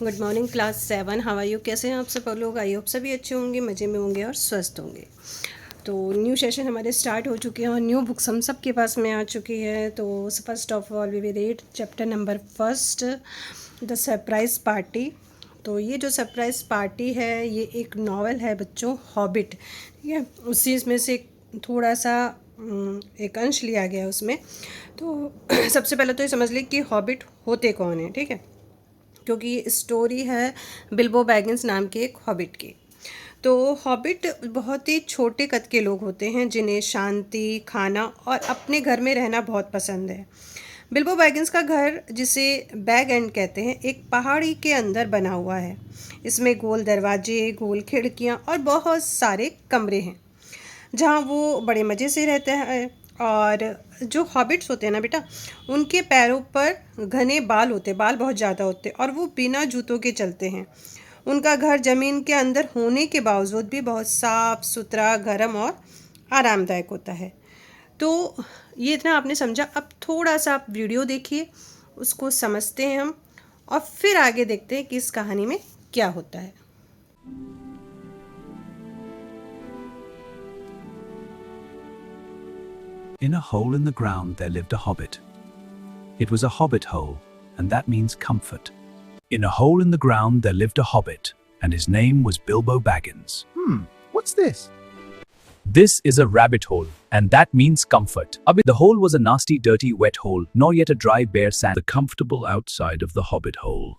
Good morning class 7। How are you? कैसे हैं आप सब लोग? आई होप सभी अच्छे होंगे, मज़े में होंगे और स्वस्थ होंगे। तो न्यू सेशन हमारे स्टार्ट हो चुके हैं और न्यू बुक्स हम सब के पास में आ चुकी है। तो first of all we will read chapter number first, the surprise party. तो ये जो सरप्राइज़ पार्टी है ये एक नावल है बच्चों, हॉबिट। ठीक है, उसी में से थोड़ा सा एक अंश लिया गया है उसमें। तो सबसे पहले तो ये समझ ली कि हॉबिट होते कौन है। ठीक है, क्योंकि ये स्टोरी है बिल्बो बैगिंस नाम के एक हॉबिट की। तो हॉबिट बहुत ही छोटे कद के लोग होते हैं जिन्हें शांति, खाना और अपने घर में रहना बहुत पसंद है। बिल्बो बैगिंस का घर, जिसे बैग एंड कहते हैं, एक पहाड़ी के अंदर बना हुआ है। इसमें गोल दरवाजे, गोल खिड़कियाँ और बहुत सारे कमरे हैं जहाँ वो बड़े मज़े से रहते हैं। और जो हॉबिट्स होते हैं ना बेटा, उनके पैरों पर घने बाल होते, बाल बहुत ज़्यादा होते और वो बिना जूतों के चलते हैं। उनका घर ज़मीन के अंदर होने के बावजूद भी बहुत साफ सुथरा, गर्म और आरामदायक होता है। तो ये इतना आपने समझा। अब थोड़ा सा आप वीडियो देखिए, उसको समझते हैं हम और फिर आगे देखते हैं कि इस कहानी में क्या होता है। In a hole in the ground there lived a hobbit. It was a hobbit hole, and that means comfort. In a hole in the ground there lived a hobbit, and his name was Bilbo Baggins. What's this? This is a rabbit hole, and that means comfort. The hole was a nasty, dirty, wet hole, nor yet a dry, bare sand. The comfortable outside of the hobbit hole.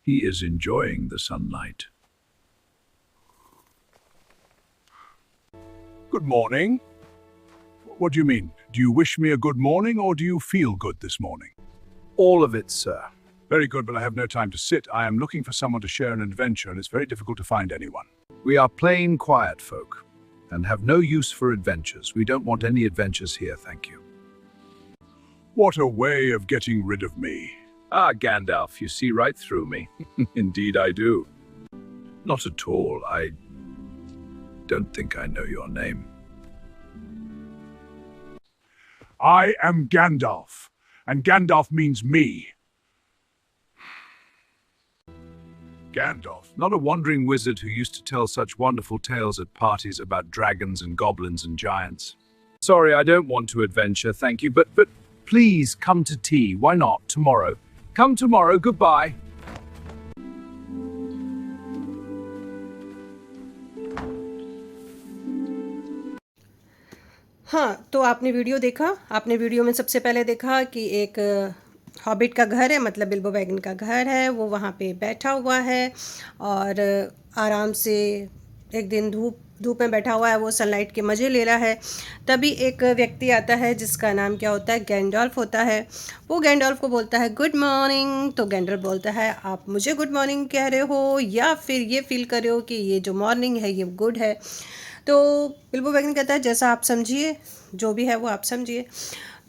He is enjoying the sunlight. Good morning. What do you mean? Do you wish me a good morning or do you feel good this morning? All of it, sir. Very good, but I have no time to sit. I am looking for someone to share an adventure and it's very difficult to find anyone. We are plain, quiet folk and have no use for adventures. We don't want any adventures here, thank you. What a way of getting rid of me. Ah, Gandalf, you see right through me. Indeed I do. Not at all. I don't think I know your name. I am Gandalf, and Gandalf means me. Gandalf, not a wandering wizard who used to tell such wonderful tales at parties about dragons and goblins and giants. Sorry, I don't want to adventure, thank you, but please come to tea. Why not? Tomorrow. Come tomorrow, goodbye. हाँ, तो आपने video देखा। आपने video में सबसे पहले देखा कि एक हॉबिट का घर है, मतलब बिल्बो बैगिन का घर है। वो वहाँ पे बैठा हुआ है और आराम से एक दिन धूप में बैठा हुआ है, वो सनलाइट के मज़े ले रहा है। तभी एक व्यक्ति आता है जिसका नाम क्या होता है? गैंडॉल्फ होता है। वो गैंडॉल्फ को बोलता है गुड मॉर्निंग। तो गैंडॉल्फ बोलता है आप मुझे गुड मॉर्निंग कह रहे हो या फिर ये फील कर रहे हो कि ये जो मॉर्निंग है ये गुड है? तो बिल्बो बैगिन कहता है जैसा आप समझिए, जो भी है वो आप समझिए।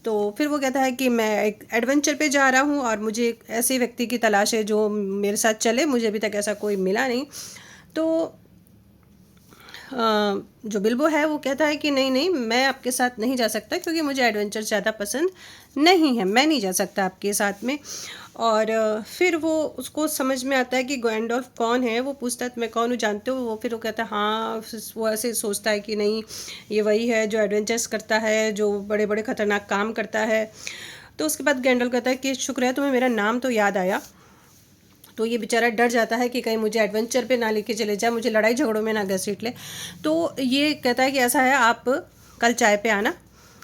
तो फिर वो कहता है कि मैं एक एडवेंचर पे जा रहा हूँ और मुझे एक ऐसे व्यक्ति की तलाश है जो मेरे साथ चले, मुझे अभी तक ऐसा कोई मिला नहीं। तो जो बिल्बो है वो कहता है कि नहीं नहीं, मैं आपके साथ नहीं जा सकता क्योंकि मुझे एडवेंचर ज़्यादा पसंद नहीं है, मैं नहीं जा सकता आपके साथ में। और फिर वो उसको समझ में आता है कि गैंडॉल्फ कौन है। वो पूछता है मैं कौन हूँ, जानते हो? वो फिर वो कहता है हाँ। वो ऐसे सोचता है कि नहीं, ये वही है जो एडवेंचर्स करता है, जो बड़े बड़े ख़तरनाक काम करता है। तो उसके बाद गैंडॉल्फ कहता है कि शुक्र है तुम्हें मेरा नाम तो याद आया। तो ये बेचारा डर जाता है कि कहीं मुझे एडवेंचर पे ना लेके चले जाए, मुझे लड़ाई झगड़ों में ना घसीट ले। तो ये कहता है कि ऐसा है, आप कल चाय पे आना,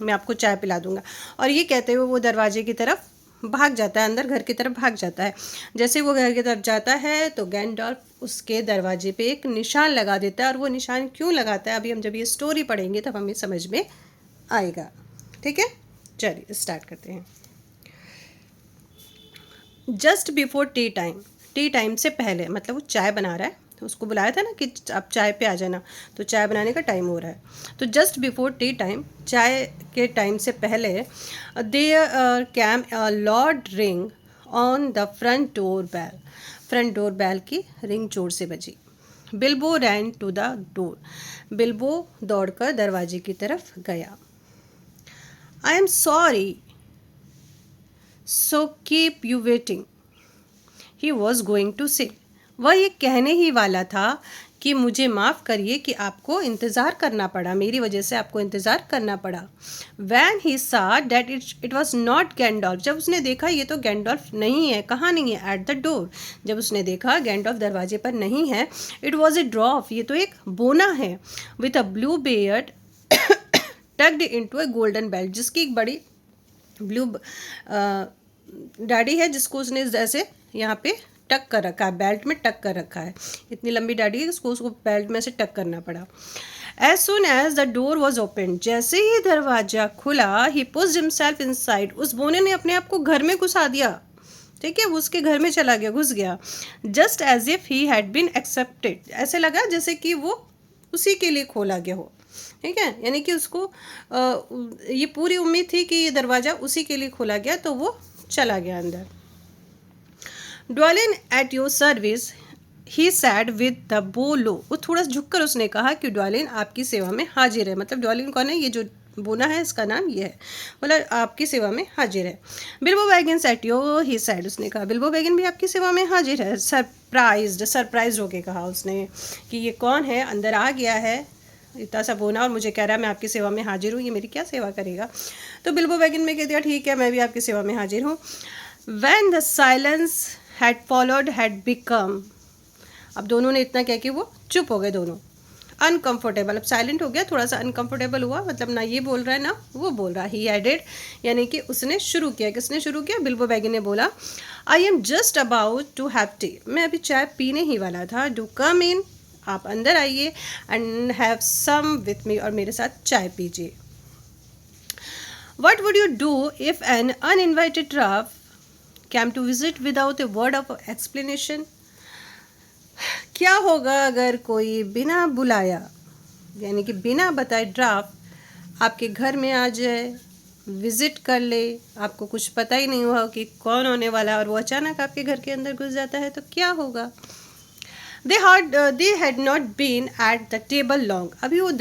मैं आपको चाय पिला दूंगा। और ये कहते हुए वो दरवाजे की तरफ भाग जाता है, अंदर घर की तरफ भाग जाता है। जैसे वो घर की तरफ जाता है तो गैंडॉल्फ उसके दरवाजे पे एक निशान लगा देता है। और वो निशान क्यों लगाता है, अभी हम जब ये स्टोरी पढ़ेंगे तब हमें समझ में आएगा। ठीक है, चलिए स्टार्ट करते हैं। Just before T time, T time से पहले, मतलब वो चाय बना रहा है, तो उसको बुलाया था ना कि आप चाय पे आ जाना, तो चाय बनाने का टाइम हो रहा है। तो जस्ट बिफोर टी टाइम, चाय के टाइम से पहले, there came a loud ring on the front door bell. Front door bell की रिंग जोर से बजी। Bilbo ran to the door. Bilbo दौड़कर दरवाजे की तरफ गया। I am sorry, so keep you waiting, he was going to say. वह ये कहने ही वाला था कि मुझे माफ़ करिए कि आपको इंतज़ार करना पड़ा, मेरी वजह से आपको इंतज़ार करना पड़ा। वैन ही सा डैट इट वॉज नॉट गैंडॉल्फ। जब उसने देखा ये तो गैंडॉल्फ नहीं है, कहाँ नहीं है, एट द डोर। जब उसने देखा गैंडॉल्फ दरवाजे पर नहीं है, इट वॉज ए ड्रॉफ, ये तो एक बोना है, with a blue Baird tugged into A golden belt, जिसकी एक बड़ी ब्लू दाढ़ी है, जिसको उसने जैसे यहाँ पे टक कर रखा है, बेल्ट में टक कर रखा है। इतनी लंबी दाढ़ी है उसको बेल्ट में से टक करना पड़ा। As soon as the door was open, जैसे ही दरवाजा खुला, ही पुश्ड हिमसेल्फ इनसाइड, उस बोने ने अपने आप को घर में घुसा दिया। ठीक है, वो उसके घर में चला गया, घुस गया। Just as if he had been accepted, ऐसे लगा जैसे कि वो उसी के लिए खोला गया हो। ठीक है, यानी कि उसको ये पूरी उम्मीद थी कि ये दरवाज़ा उसी के लिए खोला गया, तो वो चला गया अंदर। Dwalin at your service, he said with the bow low, वो थोड़ा झुककर उसने कहा कि ड्वालिन आपकी सेवा में हाजिर है। मतलब ड्वालिन कौन है, ये जो बोना है इसका नाम ये है, मतलब आपकी सेवा में हाजिर है। Bilbo Baggins at your, he said, उसने कहा बिल्बो बैगिन भी आपकी सेवा में हाजिर है। सरप्राइज होके कहा उसने कि ये कौन है, अंदर आ गया है इतना सा बोना और मुझे कह रहा है मैं आपकी सेवा में हाजिर हूँ, ये मेरी क्या सेवा करेगा। तो बिल्बो बैगिन ने कह दिया ठीक है, मैं भी आपकी सेवा में हाजिर हूँ। When the silence had followed had become, अब दोनों ने इतना कह के वो चुप हो गए दोनों। अनकम्फर्टेबल, अब साइलेंट हो गया, थोड़ा सा अनकम्फर्टेबल हुआ, मतलब ना ये बोल रहा है ना वो बोल रहा है। ही एडेड, यानी कि उसने शुरू किया। किसने शुरू किया? बिल्बो बैगिन ने बोला, I am just about to have tea, मैं अभी चाय पीने ही वाला था। डू कम इन, आप अंदर आइए, and have some with me, और मेरे साथ चाय पीजिए। What would you do if an uninvited draft came to visit without a word of explanation? क्या होगा अगर कोई बिना बुलाया, यानी कि बिना बताए ड्राफ्ट आपके घर में आ जाए, विज़िट कर ले, आपको कुछ पता ही नहीं हुआ कि कौन होने वाला है, और वो अचानक आपके घर के अंदर घुस जाता है, तो क्या होगा? They had not been at the table long, अभी वो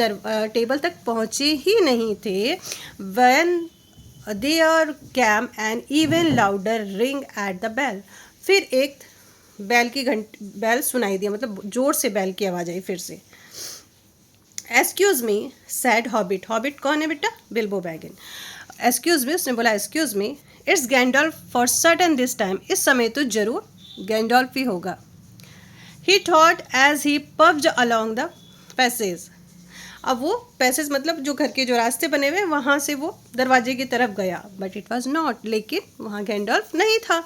टेबल तक पहुँचे ही नहीं थे। when there came an even louder ring at the bell, फिर एक बेल सुनाई दिया, मतलब जोर से बेल की आवाज़ आई फिर से। Excuse me said hobbit, hobbit कौन है बेटा? Bilbo Baggins. एक्सक्यूज़ मी, उसने बोला excuse me, it's Gandalf for certain this time, इस समय तो जरूर गैंडॉल्फ ही होगा। He thought as he puffed along the passage, अब वो पैसेज मतलब जो घर के जो रास्ते बने हुए वहाँ से वो दरवाजे की तरफ गया, बट इट वॉज नॉट, लेकिन वहाँ गैंडॉल्फ नहीं था।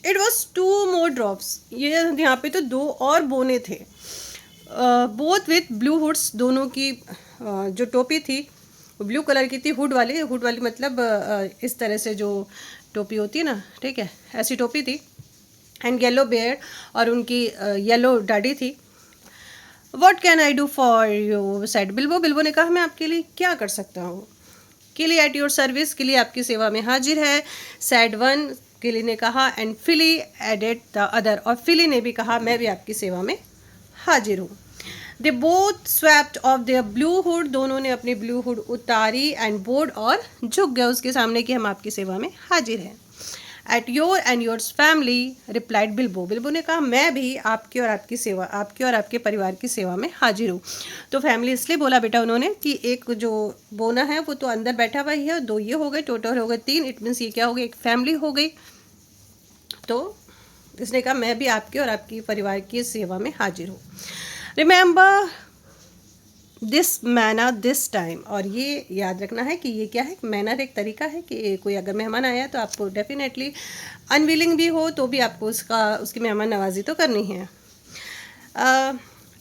It was two more drops, ये यहाँ पे तो दो और बोने थे, बोथ विथ ब्लू हुड्स, दोनों की जो टोपी थी ब्लू कलर की थी, हुड वाली मतलब इस तरह से जो टोपी होती है ना, ठीक है, ऐसी टोपी थी। एंड येलो बियर्ड, और उनकी येलो दाढ़ी थी। What can I do for you sad Bilbo, Bilbo ने कहा मैं आपके लिए क्या कर सकता हूँ। किली एट योर सर्विस, किली आपकी सेवा में हाजिर है। सैड वन, किली ने कहा, एंड फिली एडेड द अदर, और फिली ने भी कहा मैं भी आपकी सेवा में हाजिर हूँ। They both swapped of their blue hood, दोनों ने अपनी ब्लू हुड उतारी, एंड बोर्ड, और झुक गए उसके सामने कि हम आपकी सेवा में हाजिर हैं। At your and yours family replied Bilbo, Bilbo ने कहा मैं भी आपकी और आपके परिवार की सेवा में हाजिर हूँ। तो फैमिली इसलिए बोला बेटा उन्होंने कि एक जो बोना है वो तो अंदर बैठा हुआ ही है, दो ये हो गए, टोटल हो गए तीन, इट मीन्स ये क्या हो गई, एक फैमिली हो गई। तो इसने कहा मैं भी आपके और आपकी परिवार की सेवा में हाजिर हूँ। Remember this manner this time, और ये याद रखना है कि ये क्या है, मैनर एक तरीका है कि कोई अगर मेहमान आया तो आपको डेफिनेटली अनविलिंग भी हो तो भी आपको उसकी मेहमान नवाजी तो करनी है।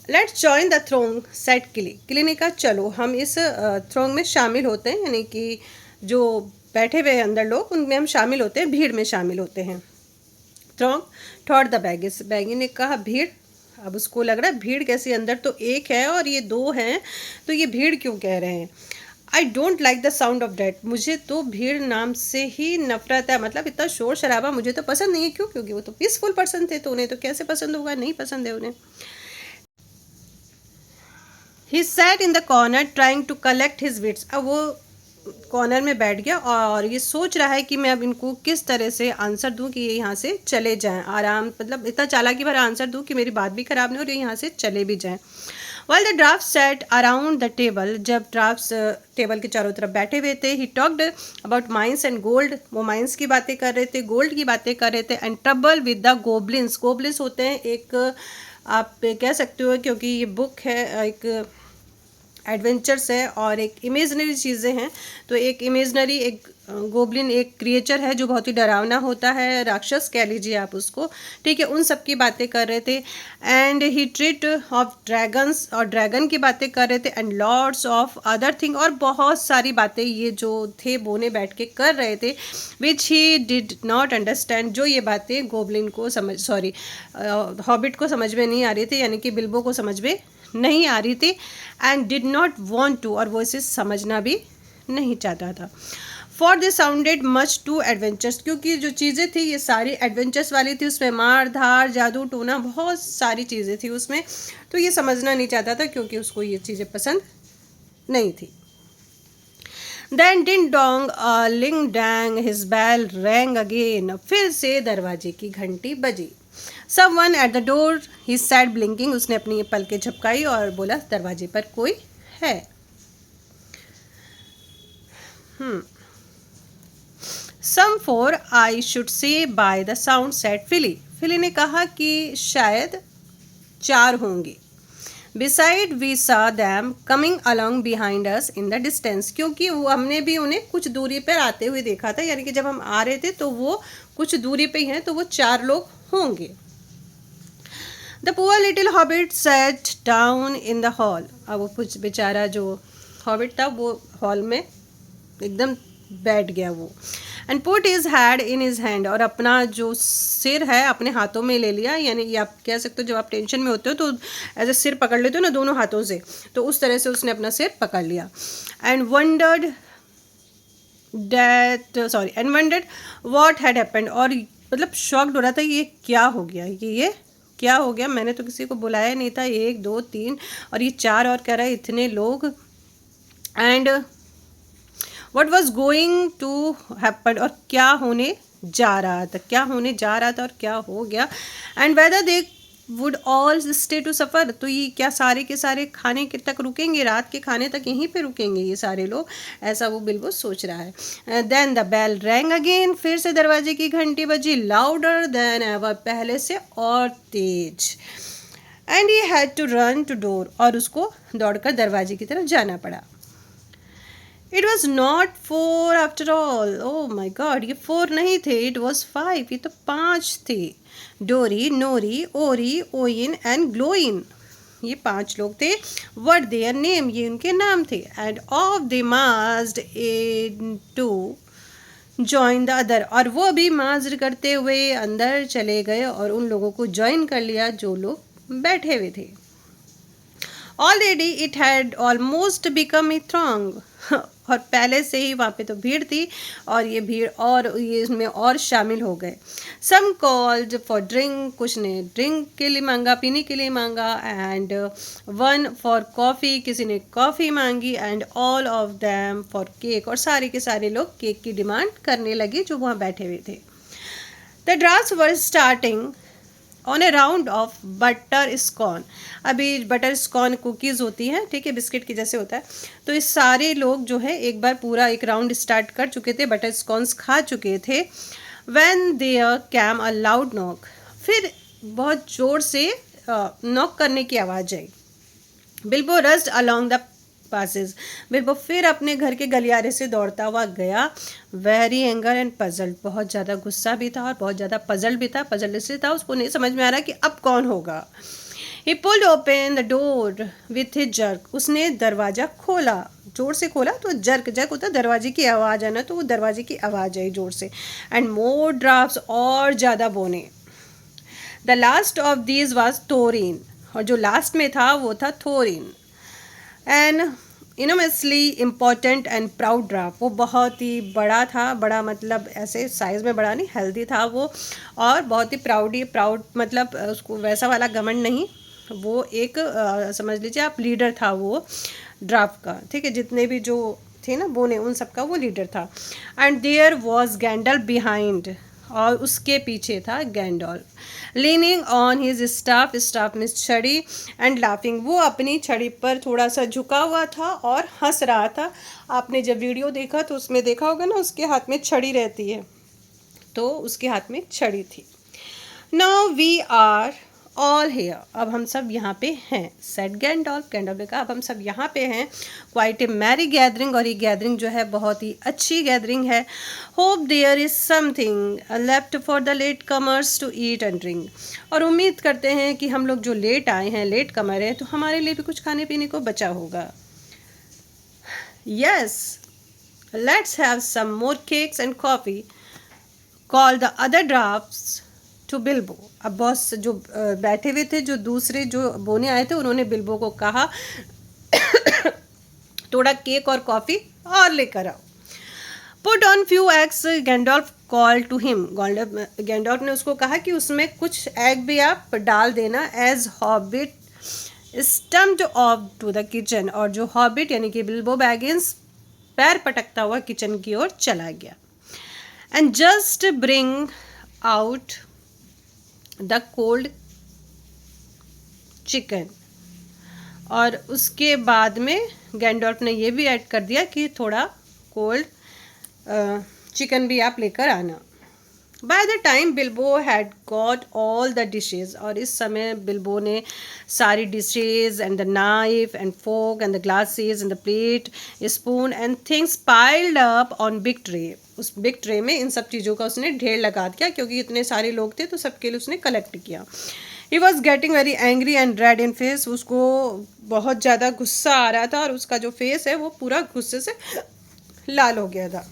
लेट्स जॉइन द थ्रोंग सेट किली ने कहा चलो हम इस थ्रोंग में शामिल होते हैं, यानी कि जो बैठे हुए अंदर लोग उनमें हम शामिल होते हैं, भीड़ में शामिल होते हैं। थ्रोंग थॉट द बैगिस, बैगी ने कहा भीड़, अब उसको लग रहा है भीड़ कैसी, अंदर तो एक है और ये दो हैं, तो ये भीड़ क्यों कह रहे हैं। I don't like the sound of that, मुझे तो भीड़ नाम से ही नफरत है, मतलब इतना शोर शराबा मुझे तो पसंद नहीं है। क्यों? क्योंकि वो तो पीसफुल पर्सन थे, तो उन्हें तो कैसे पसंद होगा, नहीं पसंद है उन्हें। He sat in the corner trying to collect his wits, अब वो कॉर्नर में बैठ गया और ये सोच रहा है कि मैं अब इनको किस तरह से आंसर दूं कि ये यहाँ से चले जाएं, आराम, मतलब इतना चालाकी भरा आंसर दूं कि मेरी बात भी खराब नहीं और ये यहाँ से चले भी जाएं। While the drafts sat around the table, जब ड्राफ्ट्स टेबल के चारों तरफ बैठे हुए थे, he talked about mines and gold, वो माइंस की बातें कर रहे थे, गोल्ड की बातें कर रहे थे, and trouble with the goblins, goblins होते हैं एक, आप कह सकते हो क्योंकि ये बुक है, एक एडवेंचर्स है और एक इमेजनरी चीज़ें हैं। तो एक इमेजनरी, एक गोब्लिन एक क्रिएचर है जो बहुत ही डरावना होता है, राक्षस कह लीजिए आप उसको, ठीक है, उन सब की बातें कर रहे थे। And he treat of dragons, और ड्रैगन की बातें कर रहे थे, and lords of other thing, और बहुत सारी बातें ये जो थे बोने बैठ के कर रहे थे, विच ही डिड नॉट अंडरस्टैंड, जो ये बातें गोब्लिन को हॉबिट को समझ में नहीं आ रही थी, यानी कि बिल्बो को समझ में नहीं आ रही थी। And did not want to, और वो इसे समझना भी नहीं चाहता था। For they sounded much too adventures, क्योंकि जो चीज़ें थी ये सारी एडवेंचर्स वाली थी, उसमें मार धार जादू टोना बहुत सारी चीज़ें थी उसमें, तो ये समझना नहीं चाहता था क्योंकि उसको ये चीज़ें पसंद नहीं थी। Then ding dong, ling dang, his bell rang again, फिर से दरवाजे की घंटी बजी। Someone at the door, he said blinking, उसने अपनी पलकें झपकाई और बोला दरवाजे पर कोई है। Some four, I should say by the sound, said Philly. फिली ने कहा कि शायद 4 होंगी। Beside we saw them coming along behind us in the distance, क्योंकि वो हमने भी उन्हें कुछ दूरी पर आते हुए देखा था, यानी कि जब हम आ रहे थे तो वो कुछ दूरी पे ही हैं, तो वो 4 लोग होंगे। The poor little hobbit sat down in the hall, अब वो कुछ बेचारा जो हॉबिट था वो हॉल में एकदम बैठ गया वो। And put his had in his hand, और अपना जो सिर है अपने हाथों में ले लिया, यानी ये आप कह सकते हो जब आप टेंशन में होते हो तो ऐसे सिर पकड़ लेते हो ना दोनों हाथों से, तो उस तरह से उसने अपना सिर पकड़ लिया। And wondered what had happened, और मतलब शॉक्ड हो रहा था ये क्या हो गया, ये क्या हो गया, मैंने तो किसी को बुलाया नहीं था, 1 2 3 और ये 4 और कह रहा है इतने लोग। And What was going to happen, और क्या होने जा रहा था और क्या हो गया। And whether they would all stay to supper, तो ये क्या सारे के सारे खाने के तक रुकेंगे, रात के खाने तक यहीं पे रुकेंगे ये सारे लोग, ऐसा वो बिल्कुल सोच रहा है। Then the bell rang again, फिर से दरवाजे की घंटी बजी, louder than ever, पहले से और तेज। And he had to run to door, और उसको दौड़कर दरवाजे की तरफ जाना पड़ा। It was not 4 after all. Oh my God, ये 4 नहीं थे, it was 5, ये तो 5 थे। डोरी, नोरी, ओरी, ओइन एंड ग्लोइन, ये 5 लोग थे। What their name, ये उनके नाम थे। And off they marched into join the other, और वो भी मार्च करते हुए अंदर चले गए और उन लोगों को ज्वाइन कर लिया जो लोग बैठे हुए थे। Already it had almost become a throng, और पहले से ही वहाँ पे तो भीड़ थी और ये भीड़ और ये इसमें और शामिल हो गए। सम कॉल्ड फॉर ड्रिंक, कुछ ने ड्रिंक के लिए मांगा, पीने के लिए मांगा। एंड वन फॉर कॉफ़ी, किसी ने कॉफ़ी मांगी। And all of them for cake, और सारे के सारे लोग केक की डिमांड करने लगे जो वहाँ बैठे हुए थे। The dwarfs were starting on a round of butter scones, अभी बटर स्कॉन कुकीज़ होती हैं, ठीक है, बिस्किट की जैसे होता है। तो ये सारे लोग जो है एक बार पूरा एक राउंड स्टार्ट कर चुके थे, बटर स्कॉन्स खा चुके थे। When there came a loud knock, फिर बहुत ज़ोर से नॉक करने की आवाज़ आई। Bilbo rushed along the passage, Bilbo फिर अपने घर के गलियारे से दौड़ता हुआ गया। वेरी एंगर एंड पजल्ड, बहुत ज़्यादा गुस्सा भी था और बहुत ज़्यादा पजल्ड भी था। पजल्ड इसलिए था उसको नहीं समझ में आ रहा कि अब कौन होगा। ही pulled open the door with his jerk, उसने दरवाज़ा खोला, जोर से खोला, तो जर्क होता है दरवाजे की आवाज़ आना, तो वो दरवाजे की आवाज़ आई जोर से। एंड मोर ड्राफ्ट्स, और ज़्यादा बोने। The last of these was Thorin, और जो लास्ट में था वो था Thorin. And enormously important and proud dwarf, वो बहुत ही बड़ा था, बड़ा मतलब ऐसे साइज़ में बड़ा नहीं, हेल्दी था वो, और बहुत ही प्राउड मतलब उसको वैसा वाला घमंड नहीं, वो एक समझ लीजिए आप लीडर था वो ड्राफ्ट का, ठीक है, जितने भी जो थे ना बोने उन सब का वो लीडर था। And there was Gandalf behind, और उसके पीछे था Gandalf, leaning on his staff means छड़ी, एंड लाफिंग, वो अपनी छड़ी पर थोड़ा सा झुका हुआ था और हंस रहा था। आपने जब वीडियो देखा तो उसमें देखा होगा ना, उसके हाथ में छड़ी रहती है, तो उसके हाथ में छड़ी थी। Now we are all here, अब हम सब यहाँ पे हैं, सेट गैंडोल्फ ने कहा अब हम सब यहाँ पे हैं। क्वाइट ए मैरी गैदरिंग, और ये गैदरिंग जो है बहुत ही अच्छी गैदरिंग है। Hope there is something left for the latecomers to eat and drink, और उम्मीद करते हैं कि हम लोग जो लेट आए हैं, लेट कमर हैं, तो हमारे लिए भी कुछ खाने पीने को बचा होगा। Yes, let's have some more cakes and coffee, call the other drafts to Bilbo. अब बॉस जो बैठे हुए थे, जो दूसरे जो बोने आए थे, उन्होंने बिल्बो को कहा थोड़ा केक और कॉफ़ी और लेकर आओ। Put on few eggs, Gandalf call to him, Gandalf ने उसको कहा कि उसमें कुछ एग भी आप डाल देना। As hobbit stumped off to the kitchen, और जो हॉबिट यानी कि बिल्बो बैगिंस पैर पटकता हुआ किचन की ओर चला गया। And just bring out the cold chicken, और उसके बाद में गैंडोल्फ ने ये भी ऐड कर दिया कि थोड़ा कोल्ड चिकन भी आप लेकर आना। By the time Bilbo had got all the dishes, और इस समय बिल्बो ने सारी dishes and the knife and fork and the glasses and the plate, spoon and things piled up on big tray, उस बिग ट्रे में इन सब चीज़ों का उसने ढेर लगा दिया, क्योंकि इतने सारे लोग थे तो सबके लिए उसने कलेक्ट किया। He was getting very angry and red in face, उसको बहुत ज़्यादा गुस्सा आ रहा था, और उसका जो फेस है वो पूरा गुस्से से लाल हो गया था।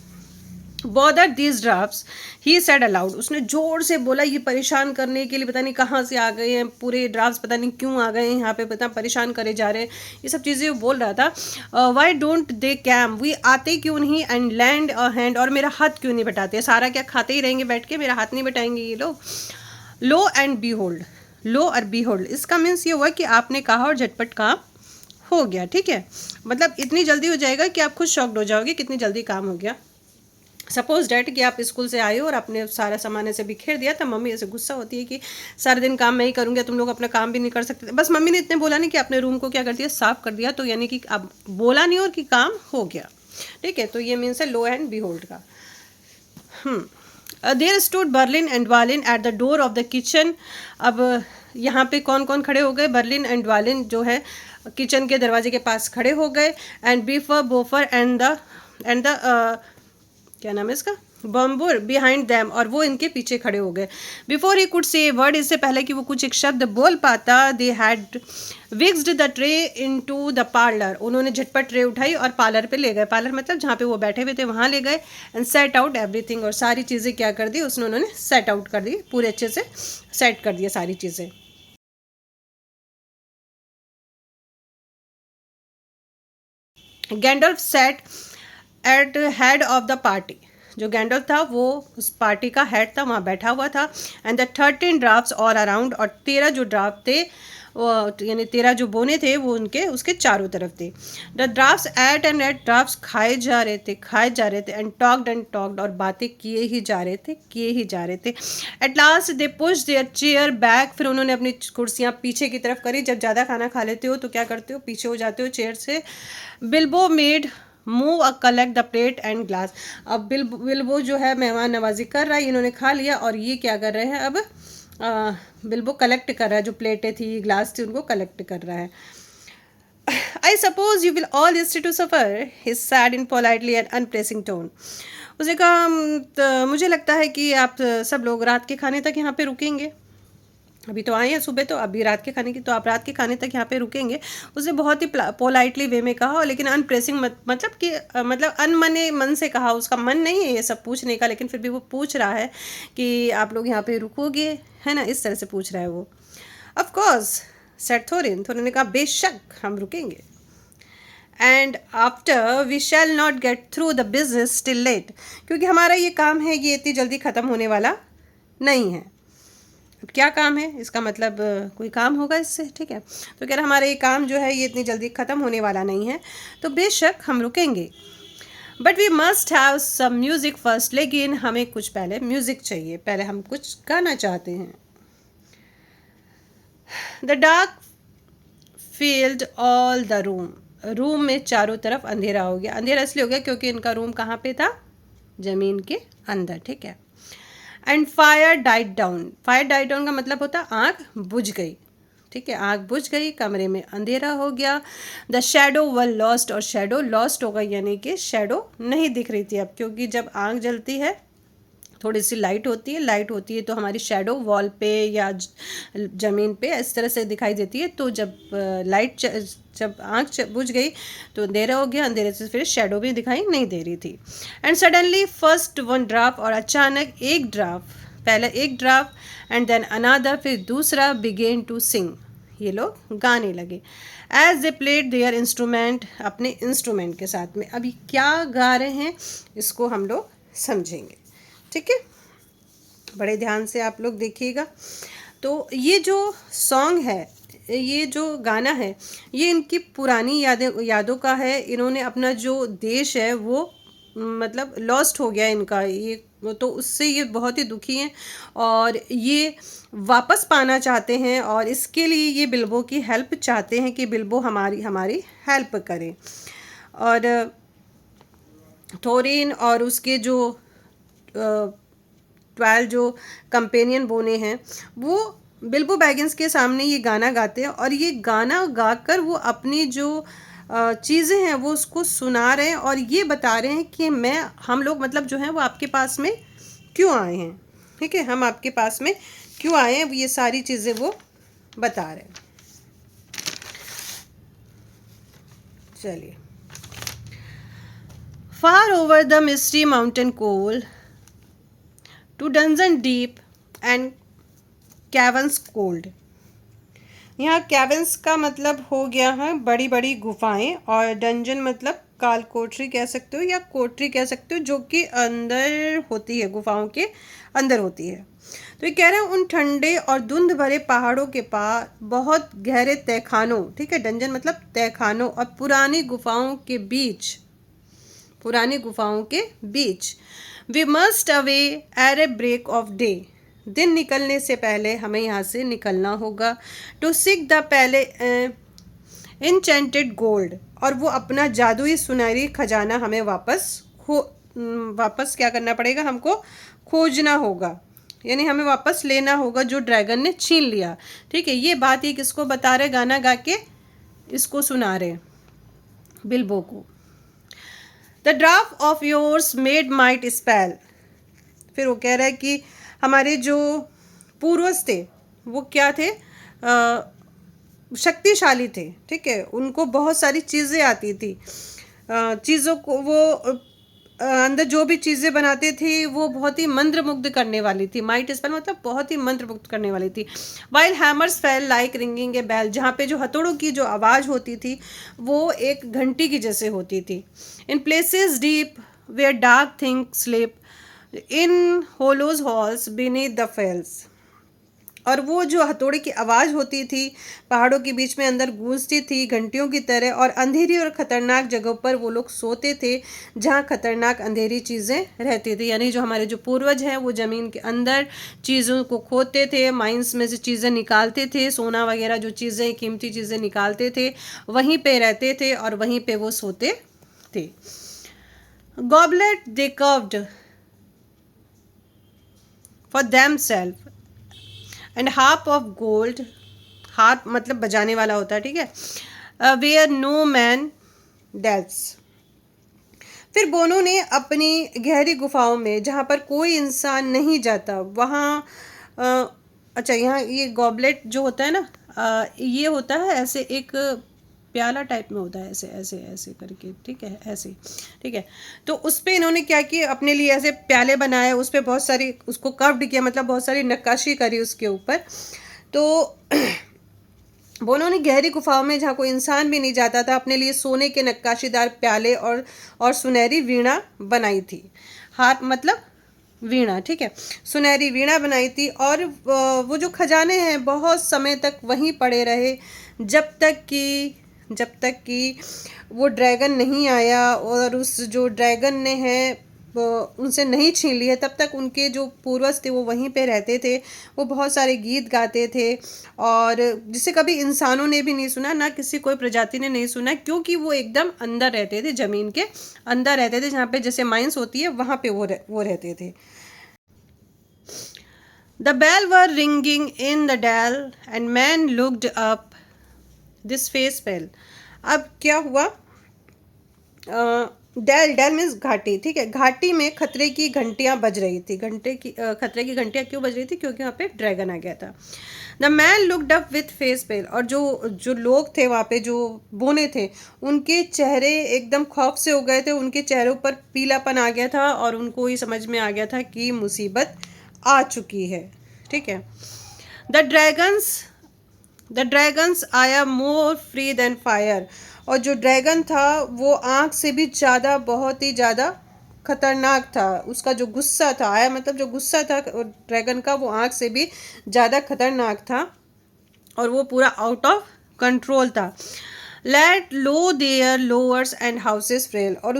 Bother these drafts, he said allowed, उसने ज़ोर से बोला, ये परेशान करने के लिए पता नहीं कहाँ से आ गए हैं, पूरे ड्राफ्ट्स पता नहीं क्यों आ गए हैं यहाँ पे, पता परेशान करे जा रहे हैं, ये सब चीज़ें वो बोल रहा था। वाई डोंट दे कैम, वी आते क्यों नहीं, एंड लैंड अ हैंड, और मेरा हाथ क्यों नहीं बटाते, सारा क्या खाते ही रहेंगे बैठ के, मेरा हाथ नहीं बटाएंगे ये लोग। लो एंड बी होल्ड, लो और बी होल्ड, इसका मीन्स ये हुआ कि आपने कहा और झटपट काम हो गया, ठीक है, मतलब इतनी जल्दी हो जाएगा कि आप खुद शॉक्ड हो जाओगे कितनी जल्दी काम हो गया। सपोज डैट कि आप स्कूल से आए हो और आपने सारा सामान ऐसे बिखेर दिया, तो मम्मी ऐसे गुस्सा होती है कि सारे दिन काम मैं ही करूँगी, तुम लोग अपना काम भी नहीं कर सकते। बस मम्मी ने इतने बोला नहीं कि आपने रूम को क्या कर दिया, साफ़ कर दिया, तो यानी कि आप बोला नहीं और कि काम हो गया, ठीक है, तो ये मीन्स है लो एंड बी होल्ड का। There stood Balin and Dwalin at the door of the kitchen, अब यहाँ पे कौन कौन खड़े हो गए, बर्लिन एंड वालिन जो है किचन के दरवाजे के पास खड़े हो गए। एंड बीफर बोफर एंड द क्या नाम है इसका, बम्बुर बिहाइंड दैम, और वो इनके पीछे खड़े हो गए। Before he could say word, इससे पहले कि वो कुछ एक शब्द बोल पाता, दे हैड विक्स्ड the tray into the parlour, उन्होंने झटपट ट्रे उठाई और पार्लर पे ले गए, पार्लर मतलब जहाँ पे वो बैठे हुए थे वहाँ ले गए। एंड सेट आउट एवरीथिंग, और सारी चीज़ें क्या कर दी उसने, उन्होंने सेट आउट कर दी, पूरे अच्छे से सेट कर दिया सारी चीज़ें। Gandalf sat at head of the party, जो गैंडल्फ था वो उस पार्टी का हेड था, वहाँ बैठा हुआ था। And the 13 drafts all around, और 13 जो ड्राफ्ट थे वो यानी 13 जो बोने थे वो उनके उसके चारों तरफ थे। The drafts ate and ate, drafts खाए जा रहे थे। एंड टॉक्ड, और बातें किए ही जा रहे थे। At last they push their chair back, फिर उन्होंने अपनी कुर्सियाँ पीछे की तरफ करी। जब ज़्यादा खाना खा लेते हो तो क्या करते हो, पीछे हो जाते हो चेयर से। Bilbo made move a collect the plate and glass, अब बिल्बो जो है मेहमान नवाजी कर रहा है, इन्होंने खा लिया और ये क्या कर रहे हैं, अब बिल्बो कलेक्ट कर रहा है, जो प्लेटें थी ग्लास थी उनको कलेक्ट कर रहा है। I suppose you will all stay to supper, he said in politely and unpressing tone, उसने कहा तो मुझे लगता है कि आप सब लोग रात के खाने तक यहाँ पे रुकेंगे, अभी तो आए हैं सुबह, तो अभी रात के खाने की, तो आप रात के खाने तक यहाँ पे रुकेंगे। उसने बहुत ही पोलाइटली वे में कहा, लेकिन अनप्रेसिंग मतलब कि मतलब अनमने मन से कहा, उसका मन नहीं है ये सब पूछने का, लेकिन फिर भी वो पूछ रहा है कि आप लोग यहाँ पे रुकोगे, है ना, इस तरह से पूछ रहा है वो। ऑफ कोर्स सेड थोरिन ने कहा बेशक हम रुकेंगे। And after we shall not get through the business till late, क्योंकि हमारा ये काम है ये इतनी जल्दी ख़त्म होने वाला नहीं है। अब क्या काम है, इसका मतलब कोई काम होगा इससे, ठीक है। तो कह रहा हमारा ये काम जो है ये इतनी जल्दी ख़त्म होने वाला नहीं है, तो बेशक हम रुकेंगे, but we must have some music first, लेकिन हमें कुछ पहले म्यूज़िक चाहिए, पहले हम कुछ गाना चाहते हैं। The dark field all the room, room में चारों तरफ अंधेरा हो गया। अंधेरा इसलिए हो गया क्योंकि इनका रूम कहाँ पे था, ज़मीन के अंदर, ठीक है। And fire died down, fire died down का मतलब होता है आग बुझ गई, ठीक है, आग बुझ गई, कमरे में अंधेरा हो गया। द शैडो वर लॉस्ट, और शैडो लॉस्ट हो गई, यानी कि शैडो नहीं दिख रही थी अब, क्योंकि जब आग जलती है थोड़ी सी लाइट होती है, लाइट होती है तो हमारी शैडो वॉल पे या ज़मीन पे इस तरह से दिखाई देती है। तो जब जब आँख बुझ गई तो अंधेरा हो गया, अंधेरे से फिर शैडो भी दिखाई नहीं दे रही थी। And suddenly first one draft, और अचानक एक ड्राफ्ट, पहले एक ड्राफ्ट एंड देन अनादर, फिर दूसरा, बिगेन टू सिंग, ये लोग गाने लगे। As they played their instrument, अपने इंस्ट्रूमेंट के साथ में। अभी क्या गा रहे हैं इसको हम लोग समझेंगे, ठीक है, बड़े ध्यान से आप लोग देखिएगा। तो ये जो सॉन्ग है, ये जो गाना है, ये इनकी पुरानी यादों का है। इन्होंने अपना जो देश है वो मतलब लॉस्ट हो गया इनका, ये तो उससे ये बहुत ही दुखी हैं और ये वापस पाना चाहते हैं, और इसके लिए ये बिल्बो की हेल्प चाहते हैं कि बिल्बो हमारी हेल्प करे। और थोरिन और उसके जो 12 जो कंपेनियन बोने हैं वो बिल्बो बैगिंस के सामने ये गाना गाते हैं, और ये गाना गाकर वो अपनी जो चीज़ें हैं वो उसको सुना रहे हैं और ये बता रहे हैं कि हम लोग मतलब जो हैं वो आपके पास में क्यों आए हैं, ठीक है, हम आपके पास में क्यों आए हैं, ये सारी चीज़ें वो बता रहे हैं। चलिए, far over the misty mountain cold to dungeon deep and caverns cold. यहाँ कैवर्न्स का मतलब हो गया है बड़ी बड़ी गुफाएं, और डंजन मतलब काल कोठरी कह सकते हो या कोठरी कह सकते हो, जो कि अंदर होती है, गुफाओं के अंदर होती है। तो ये कह रहे हैं उन ठंडे और धुंध भरे पहाड़ों के पार बहुत गहरे तहखानों, ठीक है, डंजन मतलब तहखानों, और पुरानी गुफाओं के बीच we must away at a break of day, दिन निकलने से पहले हमें यहाँ से निकलना होगा। टू सीक द पहले इनचेंटेड गोल्ड, और वो अपना जादुई सुनहरी खजाना हमें वापस क्या करना पड़ेगा, हमको खोजना होगा, यानी हमें वापस लेना होगा जो ड्रैगन ने छीन लिया, ठीक है। ये बात ये किसको बता रहे, गाना गा के इसको सुना रहे बिल्बो को। The draft of yours made might spell, फिर वो कह रहा है कि हमारे जो पूर्वज थे वो क्या थे, शक्तिशाली थे, ठीक है, उनको बहुत सारी चीज़ें आती थी, चीज़ों को वो अंदर जो भी चीज़ें बनाते थे वो बहुत ही मंत्रमुग्ध करने वाली थी। माइट स्पेल मतलब बहुत ही मंत्रमुग्ध करने वाली थी। While hammers fell like ringing a bell, जहाँ पे जो हथौड़ों की जो आवाज़ होती थी वो एक घंटी की जैसे होती थी। In places deep where dark things sleep in hollows halls beneath the fells, और वो जो हथौड़े की आवाज़ होती थी पहाड़ों के बीच में अंदर गूंजती थी घंटियों की तरह, और अंधेरी और ख़तरनाक जगहों पर वो लोग सोते थे जहाँ खतरनाक अंधेरी चीज़ें रहती थी। यानी जो हमारे जो पूर्वज हैं वो ज़मीन के अंदर चीज़ों को खोदते थे, माइंस में से चीज़ें निकालते थे, सोना वगैरह जो चीज़ें कीमती चीज़ें निकालते थे, वहीं पे रहते थे और वहीं पे वो सोते थे। Goblet they curved for themselves and harp of gold, harp मतलब बजाने वाला होता है, ठीक है, वेयर नो मैन डेल्व्स। फिर बोनो ने अपनी गहरी गुफाओं में जहाँ पर कोई इंसान नहीं जाता वहाँ अच्छा, यहाँ ये गॉबलेट जो होता है ना, ये होता है ऐसे एक प्याला टाइप में होता है, ऐसे ऐसे ऐसे करके, ठीक है, ऐसे, ठीक है। तो उस पर इन्होंने क्या किया, अपने लिए ऐसे प्याले बनाए, उस पर बहुत सारी उसको कर्व्ड किया, मतलब बहुत सारी नक्काशी करी उसके ऊपर। तो बोनो ने गहरी गुफाओं में जहाँ कोई इंसान भी नहीं जाता था अपने लिए सोने के नक्काशीदार प्याले और सुनहरी वीणा बनाई थी। हार मतलब वीणा, ठीक है, सुनहरी वीणा बनाई थी। और वो जो खजाने हैं बहुत समय तक वहीं पड़े रहे, जब तक कि वो ड्रैगन नहीं आया और उस जो ड्रैगन ने है उनसे नहीं छीन लिए, तब तक उनके जो पूर्वज थे वो वहीं पे रहते थे। वो बहुत सारे गीत गाते थे और जिसे कभी इंसानों ने भी नहीं सुना, ना किसी कोई प्रजाति ने नहीं सुना, क्योंकि वो एकदम अंदर रहते थे, ज़मीन के अंदर रहते थे, जहाँ पे जैसे माइंस होती है वहाँ पे वो रहते थे। The bell were ringing in the dell and man looked up. This face fell. अब क्या हुआ? डेल मीन्स घाटी, ठीक है, घाटी में खतरे की घंटियां बज रही थी। खतरे की घंटियां क्यों बज रही थी? क्योंकि वहाँ पे ड्रैगन आ गया था। The man looked up with face pale, और जो लोग थे वहाँ पे, जो बोने थे, उनके चेहरे एकदम खौफ से हो गए थे। उनके चेहरों पर पीलापन आ गया था और उनको ये समझ में आ गया था कि मुसीबत आ चुकी है, ठीक है। द ड्रैगन्स आया मोर फ्री देन फायर, और जो ड्रैगन था वो आग से भी ज़्यादा, बहुत ही ज़्यादा खतरनाक था। उसका जो गुस्सा था, आया मतलब जो गुस्सा था ड्रैगन का, वो आग से भी ज़्यादा खतरनाक था और वो पूरा आउट ऑफ कंट्रोल था। Let low their lowers and houses fell, और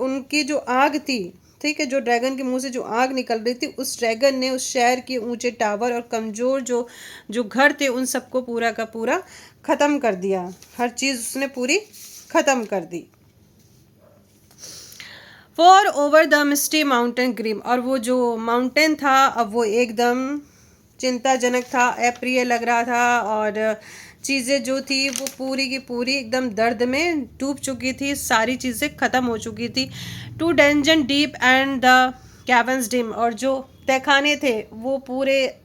उनकी जो आग थी, ठीक है, जो ड्रैगन के मुंह से जो आग निकल रही थी, उस ड्रैगन ने उस शहर के ऊंचे टावर और कमज़ोर जो घर थे उन सबको पूरा का पूरा ख़त्म कर दिया। हर चीज़ उसने पूरी ख़त्म कर दी। For over the misty mountain grim, और वो जो माउंटेन था अब वो एकदम चिंताजनक था, अप्रिय लग रहा था, और चीज़ें जो थी वो पूरी की पूरी एकदम दर्द में डूब चुकी थी, सारी चीज़ें ख़त्म हो चुकी थी। To dungeon deep and the caverns dim, और जो तहखाने थे वो पूरे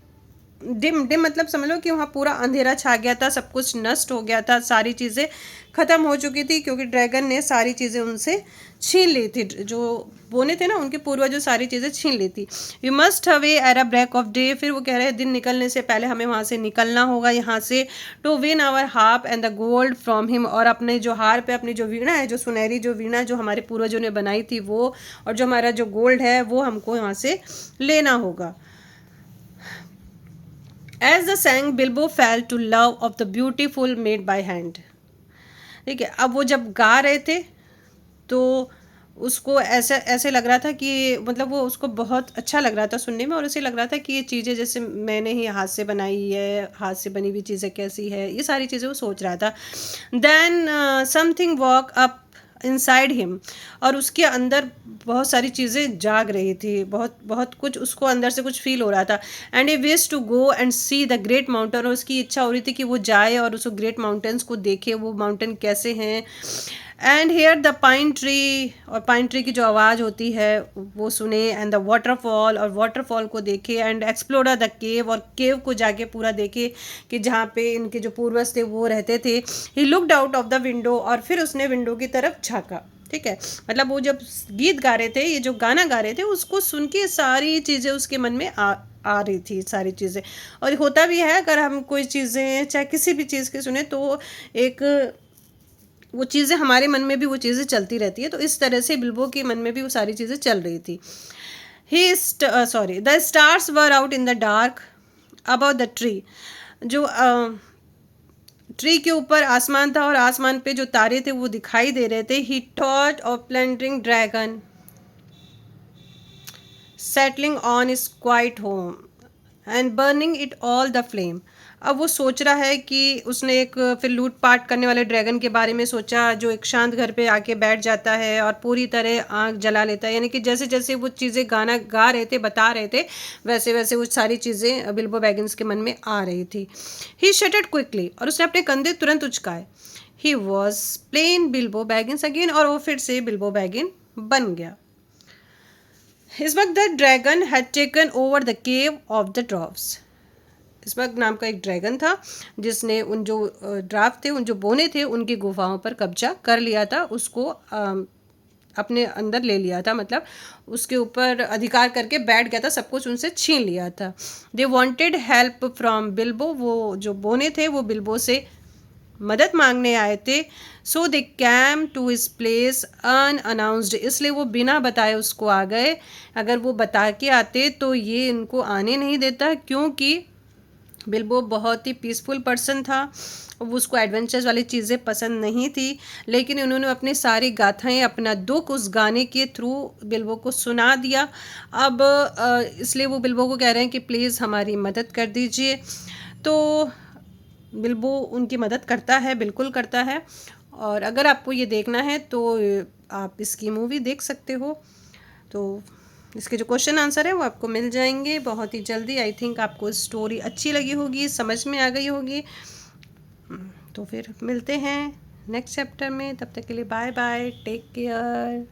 डिम मतलब समझ लो कि वहाँ पूरा अंधेरा छा गया था, सब कुछ नष्ट हो गया था, सारी चीज़ें ख़त्म हो चुकी थी, क्योंकि ड्रैगन ने सारी चीज़ें उनसे छीन ली थी। जो बोने थे ना, उनके पूर्वज जो सारी चीज़ें छीन ली थी। We must away at a break of day, फिर वो कह रहे हैं दिन निकलने से पहले हमें वहाँ से निकलना होगा, यहाँ से, to win our harp and the gold from him, और अपने जो हार पे अपनी जो वीणा है, जो सुनहरी जो वीणा जो हमारे पूर्वजों ने बनाई थी वो, और जो हमारा जो गोल्ड है वो हमको यहाँ से लेना होगा। As the sang, Bilbo fell to love of the beautiful made by hand. ठीक है, अब वो जब गा रहे थे तो उसको ऐसे लग रहा था कि मतलब वो उसको बहुत अच्छा लग रहा था सुनने में, और उसे लग रहा था कि ये चीज़ें जैसे मैंने ही हाथ से बनाई है, हाथ से बनी हुई चीज़ें कैसी है, ये सारी चीज़ें वो सोच रहा था। Then something walk up inside him, और उसके अंदर बहुत सारी चीज़ें जाग रही थी, बहुत कुछ उसको अंदर से कुछ फील हो रहा था। And he wish to go and see the great mountain, और उसकी इच्छा हो रही थी कि वो जाए और उस ग्रेट माउंटेन्स को देखे, वो माउंटेन कैसे हैं। And hear the pine tree, और पाइन ट्री की जो आवाज़ होती है वो सुने, एंड द वाटरफॉल, और वाटरफॉल को देखे, एंड एक्सप्लोर द केव, और केव को जाके पूरा देखे कि जहाँ पे इनके जो पूर्वज थे वो रहते थे। He looked out of the window, और फिर उसने विंडो की तरफ झाँका, ठीक है, मतलब वो जब गीत गा रहे थे, ये जो गाना गा रहे थे, उसको सुन के सारी चीज़ें उसके मन में आ रही थी, सारी चीज़ें। और होता भी है, अगर हम कोई चीज़ें चाहे किसी भी चीज़ की सुने तो एक वो चीज़ें हमारे मन में भी वो चीज़ें चलती रहती है, तो इस तरह से बिल्बो के मन में भी वो सारी चीज़ें चल रही थी। The stars were out in the dark about the tree, जो ट्री के ऊपर आसमान था और आसमान पे जो तारे थे वो दिखाई दे रहे थे। ही thought of plundering dragon settling on is quite home and burning it all the flame. अब वो सोच रहा है कि उसने एक फिर लूटपाट करने वाले ड्रैगन के बारे में सोचा, जो एक शांत घर पे आके बैठ जाता है और पूरी तरह आग जला लेता है। यानी कि जैसे जैसे वो चीज़ें गाना गा रहे थे, बता रहे थे, वैसे वैसे वो सारी चीज़ें बिल्बो बैगिन्स के मन में आ रही थी। ही शटड क्विकली, और उसने अपने कंधे तुरंत उचकाए। He was plain Bilbo Baggins again, और वो फिर से बिल्बो बैगिन बन गया। इस वक्त the dragon had taken over the cave of the dwarfs. इस वक्त नाम का एक ड्रैगन था जिसने उन जो ड्राफ्ट थे, उन जो बोने थे, उनकी गुफाओं पर कब्जा कर लिया था, उसको अपने अंदर ले लिया था, मतलब उसके ऊपर अधिकार करके बैठ गया था, सब कुछ उनसे छीन लिया था। They wanted help from Bilbo, वो जो बोने थे वो बिल्बो से मदद मांगने आए थे। So they came to his place unannounced, इसलिए वो बिना बताए उसको आ गए। अगर वो बता के आते तो ये इनको आने नहीं देता, क्योंकि बिल्बो बहुत ही पीसफुल पर्सन था, वो उसको एडवेंचर्स वाली चीज़ें पसंद नहीं थी। लेकिन उन्होंने अपनी सारी गाथाएं, अपना दुख उस गाने के थ्रू बिल्बो को सुना दिया। अब इसलिए वो बिल्बो को कह रहे हैं कि प्लीज़ हमारी मदद कर दीजिए। तो बिल्बो उनकी मदद करता है, बिल्कुल करता है। और अगर आपको ये देखना है तो आप इसकी मूवी देख सकते हो। तो इसके जो क्वेश्चन आंसर है वो आपको मिल जाएंगे बहुत ही जल्दी। आई थिंक आपको स्टोरी अच्छी लगी होगी, समझ में आ गई होगी। तो फिर मिलते हैं नेक्स्ट चैप्टर में, तब तक के लिए बाय बाय, टेक केयर।